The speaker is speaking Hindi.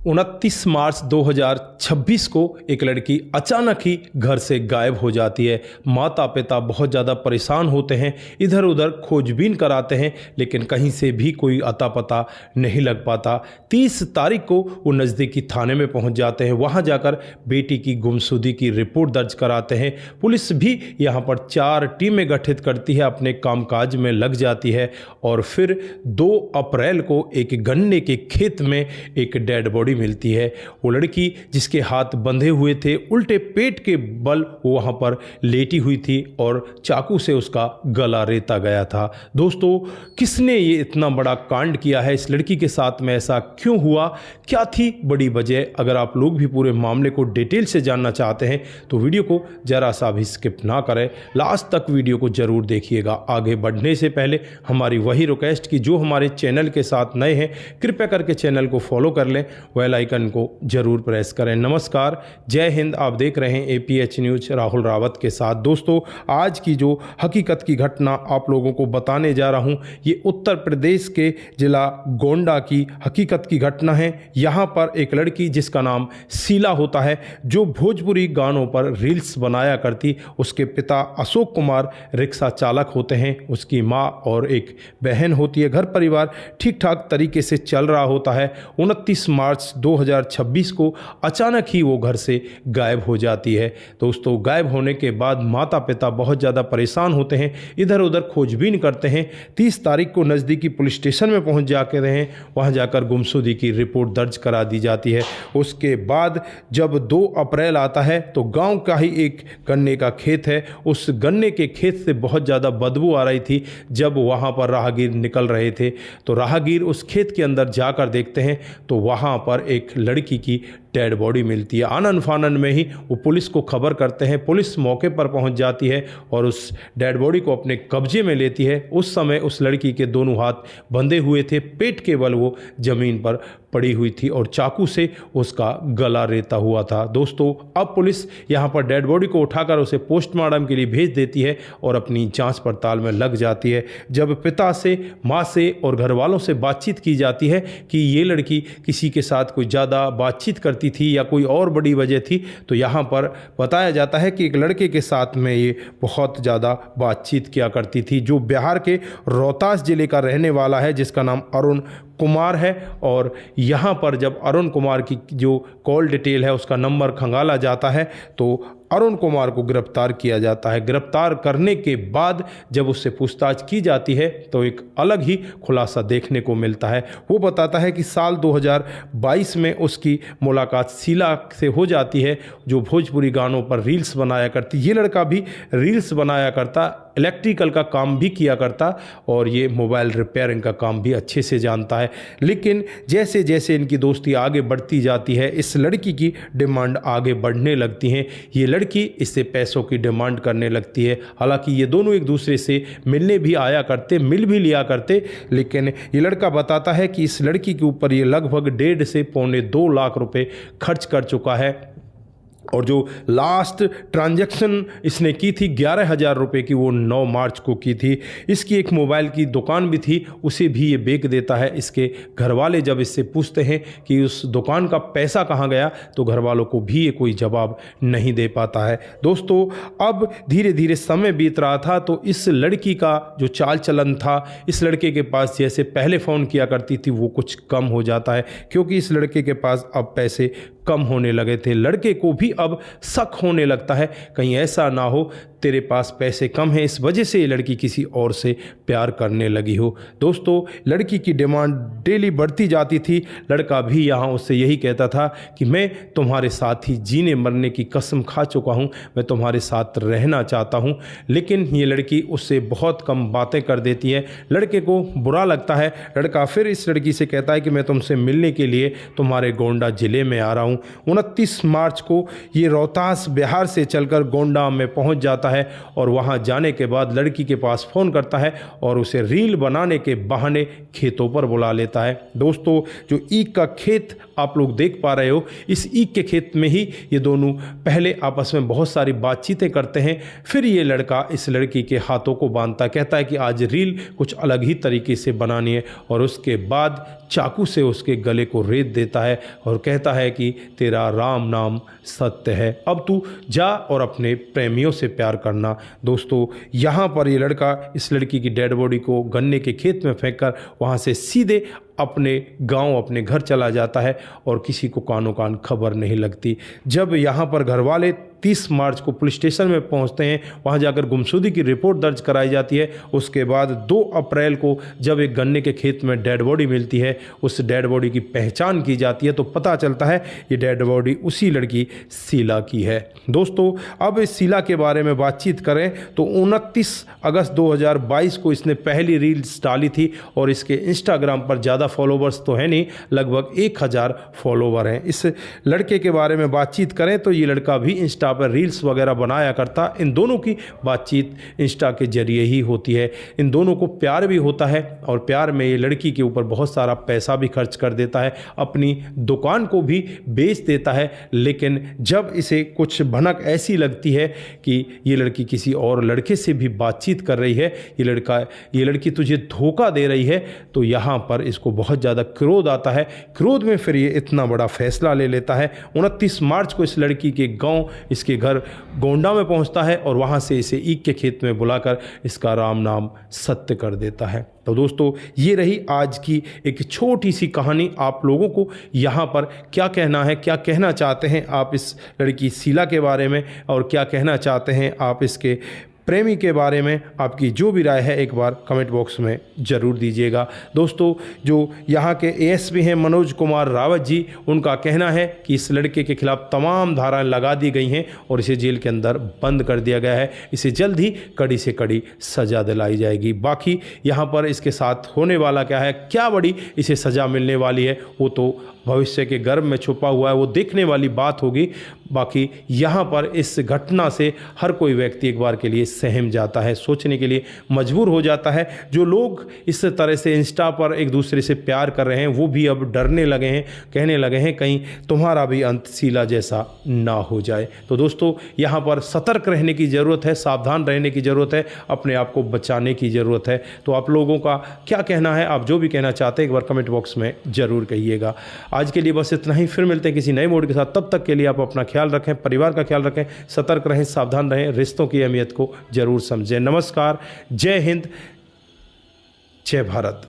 29 मार्च 2026 को एक लड़की अचानक ही घर से गायब हो जाती है। माता पिता बहुत ज़्यादा परेशान होते हैं, इधर उधर खोजबीन कराते हैं, लेकिन कहीं से भी कोई अता पता नहीं लग पाता। 30 तारीख को वो नज़दीकी थाने में पहुंच जाते हैं। वहां जाकर बेटी की गुमशुदगी की रिपोर्ट दर्ज कराते हैं। पुलिस भी यहां पर 4 टीमें गठित करती है, अपने कामकाज में लग जाती है और फिर 2 अप्रैल को एक गन्ने के खेत में एक डेड बॉडी मिलती है। वो लड़की जिसके हाथ बंधे हुए थे, उल्टे पेट के बल वो वहां पर लेटी हुई थी और चाकू से उसका गला रेता गया था। दोस्तों, किसने ये इतना बड़ा कांड किया है? इस लड़की के साथ में ऐसा क्यों हुआ? क्या थी बड़ी वजह? अगर आप लोग भी पूरे मामले को डिटेल से जानना चाहते हैं तो वीडियो को जरा सा भी स्किप ना करें, लास्ट तक वीडियो को जरूर देखिएगा। आगे बढ़ने से पहले हमारी वही रिक्वेस्ट कि जो हमारे चैनल के साथ नए हैं, कृपया करके चैनल को फॉलो कर लें, बेल आइकन को जरूर प्रेस करें। नमस्कार, जय हिंद। आप देख रहे हैं APH न्यूज राहुल रावत के साथ। दोस्तों, आज की जो हकीकत की घटना आप लोगों को बताने जा रहा हूं, ये उत्तर प्रदेश के जिला गोंडा की हकीकत की घटना है। यहां पर एक लड़की जिसका नाम शीला होता है, जो भोजपुरी गानों पर रील्स बनाया करती। उसके पिता अशोक कुमार रिक्शा चालक होते हैं, उसकी माँ और एक बहन होती है। घर परिवार ठीक ठाक तरीके से चल रहा होता है। 29 मार्च 2026 को अचानक ही वो घर से गायब हो जाती है। दोस्तों, गायब होने के बाद माता पिता बहुत ज़्यादा परेशान होते हैं, इधर उधर खोजबीन करते हैं। 30 तारीख को नज़दीकी पुलिस स्टेशन में पहुंच जाते हैं। वहां जाकर गुमशुदगी की रिपोर्ट दर्ज करा दी जाती है। उसके बाद जब 2 अप्रैल आता है तो गांव का ही एक गन्ने का खेत है, उस गन्ने के खेत से बहुत ज़्यादा बदबू आ रही थी। जब वहां पर राहगीर निकल रहे थे तो राहगीर उस खेत के अंदर जाकर देखते हैं तो वहां पर एक लड़की की डेड बॉडी मिलती है। आनन फानन में ही वो पुलिस को खबर करते हैं। पुलिस मौके पर पहुंच जाती है और उस डेड बॉडी को अपने कब्जे में लेती है। उस समय उस लड़की के दोनों हाथ बंधे हुए थे, पेट के बल वो जमीन पर पड़ी हुई थी और चाकू से उसका गला रेता हुआ था। दोस्तों, अब पुलिस यहाँ पर डेड बॉडी को उठाकर उसे पोस्टमार्टम के लिए भेज देती है और अपनी जांच पड़ताल में लग जाती है। जब पिता से, माँ से और घर वालों से बातचीत की जाती है कि ये लड़की किसी के साथ कोई ज़्यादा बातचीत करती थी या कोई और बड़ी वजह थी, तो यहाँ पर बताया जाता है कि एक लड़के के साथ में ये बहुत ज़्यादा बातचीत किया करती थी, जो बिहार के रोहतास जिले का रहने वाला है, जिसका नाम अरुण कुमार है। और यहाँ पर जब अरुण कुमार की जो कॉल डिटेल है, उसका नंबर खंगाला जाता है तो अरुण कुमार को गिरफ्तार किया जाता है। गिरफ्तार करने के बाद जब उससे पूछताछ की जाती है तो एक अलग ही खुलासा देखने को मिलता है। वो बताता है कि साल 2022 में उसकी मुलाकात शीला से हो जाती है, जो भोजपुरी गानों पर रील्स बनाया करती। ये लड़का भी रील्स बनाया करता, इलेक्ट्रिकल का काम भी किया करता और ये मोबाइल रिपेयरिंग का काम भी अच्छे से जानता है। लेकिन जैसे जैसे इनकी दोस्ती आगे बढ़ती जाती है, इस लड़की की डिमांड आगे बढ़ने लगती हैं। ये लड़की इससे पैसों की डिमांड करने लगती है। हालांकि ये दोनों एक दूसरे से मिलने भी आया करते, मिल भी लिया करते, लेकिन ये लड़का बताता है कि इस लड़की के ऊपर ये लगभग 1.5 से पौने 2 लाख रुपए खर्च कर चुका है और जो लास्ट ट्रांजैक्शन इसने की थी 11,000 रुपये की, वो 9 मार्च को की थी। इसकी एक मोबाइल की दुकान भी थी, उसे भी ये बेच देता है। इसके घर वाले जब इससे पूछते हैं कि उस दुकान का पैसा कहाँ गया, तो घर वालों को भी ये कोई जवाब नहीं दे पाता है। दोस्तों, अब धीरे धीरे समय बीत रहा था तो इस लड़की का जो चाल चलन था, इस लड़के के पास जैसे पहले फ़ोन किया करती थी वो कुछ कम हो जाता है, क्योंकि इस लड़के के पास अब पैसे कम होने लगे थे। लड़के को भी अब शक होने लगता है, कहीं ऐसा ना हो तेरे पास पैसे कम हैं, इस वजह से ये लड़की किसी और से प्यार करने लगी हो। दोस्तों, लड़की की डिमांड डेली बढ़ती जाती थी। लड़का भी यहाँ उससे यही कहता था कि मैं तुम्हारे साथ ही जीने मरने की कसम खा चुका हूँ, मैं तुम्हारे साथ रहना चाहता हूँ। लेकिन ये लड़की उससे बहुत कम बातें कर देती है। लड़के को बुरा लगता है। लड़का फिर इस लड़की से कहता है कि मैं तुमसे मिलने के लिए तुम्हारे गोंडा ज़िले में आ रहा हूँ। 29 मार्च को ये रोहतास बिहार से चलकर गोंडा में पहुँच जाता है और वहां जाने के बाद लड़की के पास फ़ोन करता है और उसे रील बनाने के बहाने खेतों पर बुला लेता है। दोस्तों, जो ईख का खेत आप लोग देख पा रहे हो, इस ईख के खेत में ही ये दोनों पहले आपस में बहुत सारी बातचीतें करते हैं। फिर ये लड़का इस लड़की के हाथों को बांधता, कहता है कि आज रील कुछ अलग ही तरीके से बनानी है, और उसके बाद चाकू से उसके गले को रेत देता है और कहता है कि तेरा राम नाम सत्य है, अब तू जा और अपने प्रेमियों से प्यार करना। दोस्तों, यहाँ पर ये लड़का इस लड़की की डेड बॉडी को गन्ने के खेत में फेंककर वहाँ से सीधे अपने गांव, अपने घर चला जाता है और किसी को कानो कान खबर नहीं लगती। जब यहाँ पर घर वाले 30 मार्च को पुलिस स्टेशन में पहुँचते हैं, वहाँ जाकर गुमशुदगी की रिपोर्ट दर्ज कराई जाती है। उसके बाद 2 अप्रैल को जब एक गन्ने के खेत में डेड बॉडी मिलती है, उस डेड बॉडी की पहचान की जाती है, तो पता चलता है ये डेड बॉडी उसी लड़की शीला की है। दोस्तों, अब इस शीला के बारे में बातचीत करें तो 29 अगस्त 2022 को इसने पहली रील्स डाली थी और इसके इंस्टाग्राम पर ज़्यादा फॉलोवर्स तो है नहीं, लगभग 1000 फॉलोवर हैं। इस लड़के के बारे में बातचीत करें तो ये लड़का भी इंस्टा पर रील्स वगैरह बनाया करता। इन दोनों की बातचीत इंस्टा के जरिए ही होती है। इन दोनों को प्यार भी होता है और प्यार में ये लड़की के ऊपर बहुत सारा पैसा भी खर्च कर देता है, अपनी दुकान को भी बेच देता है। लेकिन जब इसे कुछ भनक ऐसी लगती है कि ये लड़की किसी और लड़के से भी बातचीत कर रही है, ये लड़की तुझे धोखा दे रही है, तो यहाँ पर इसको बहुत ज़्यादा क्रोध आता है। क्रोध में फिर ये इतना बड़ा फैसला ले लेता है। 29 मार्च को इस लड़की के गांव, इसके घर गोंडा में पहुंचता है और वहां से इसे ईख के खेत में बुलाकर इसका राम नाम सत्य कर देता है। तो दोस्तों, ये रही आज की एक छोटी सी कहानी। आप लोगों को यहाँ पर क्या कहना है, क्या कहना चाहते हैं आप इस लड़की शीला के बारे में, और क्या कहना चाहते हैं आप इसके प्रेमी के बारे में? आपकी जो भी राय है एक बार कमेंट बॉक्स में ज़रूर दीजिएगा। दोस्तों, जो यहाँ के एएसपी हैं मनोज कुमार रावत जी, उनका कहना है कि इस लड़के के खिलाफ तमाम धाराएं लगा दी गई हैं और इसे जेल के अंदर बंद कर दिया गया है। इसे जल्द ही कड़ी से कड़ी सज़ा दिलाई जाएगी। बाकी यहाँ पर इसके साथ होने वाला क्या है, क्या बड़ी इसे सज़ा मिलने वाली है, वो तो भविष्य के गर्भ में छुपा हुआ है, वो देखने वाली बात होगी। बाकी यहाँ पर इस घटना से हर कोई व्यक्ति एक बार के लिए सहम जाता है, सोचने के लिए मजबूर हो जाता है। जो लोग इस तरह से इंस्टा पर एक दूसरे से प्यार कर रहे हैं, वो भी अब डरने लगे हैं, कहने लगे हैं कहीं तुम्हारा भी अंत शीला जैसा ना हो जाए। तो दोस्तों, यहाँ पर सतर्क रहने की ज़रूरत है, सावधान रहने की ज़रूरत है, अपने आप को बचाने की ज़रूरत है। तो आप लोगों का क्या कहना है? आप जो भी कहना चाहते हैं एक बार कमेंट बॉक्स में ज़रूर कहिएगा। आज के लिए बस इतना ही, फिर मिलते हैं किसी नए मोड के साथ। तब तक के लिए आप अपना ख्याल रखें, परिवार का ख्याल रखें, सतर्क रहें, सावधान रहें, रिश्तों की अहमियत को जरूर समझें। नमस्कार, जय हिंद, जय भारत।